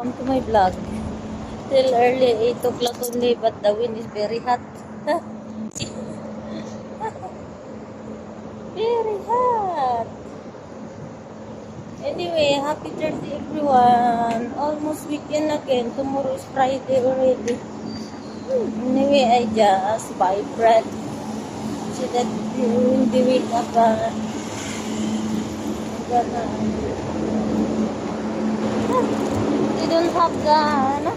Welcome to my vlog. Still early, 8 o'clock only, but the wind is very hot. Very hot. Anyway, happy Thursday everyone. Almost weekend again. Tomorrow is Friday already. Anyway, I just buy bread so that in the week up, I'm gonna... They don't have the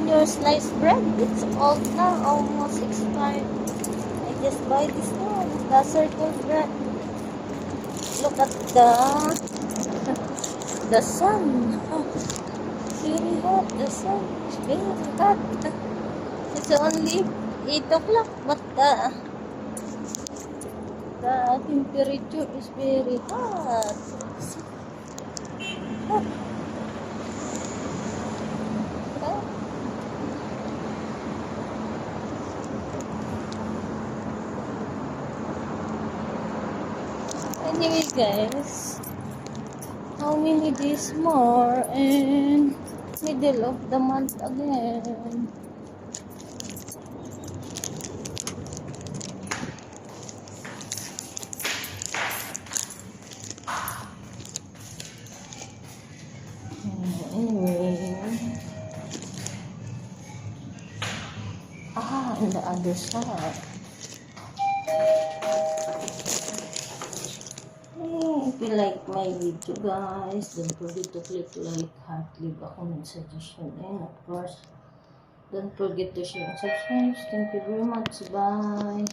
new sliced bread. It's old now, almost expired. I just buy this one, the circle bread. Look at the sun. Very hot. The sun is very hot. It's only 8 o'clock, but the temperature is very hot. Anyway guys, how many days more and middle of the month again. Anyway, on the other side. If you like my video guys, don't forget to click like, heart, leave a comment, suggestion, and of course, don't forget to share and subscribe. Thank you very much. Bye.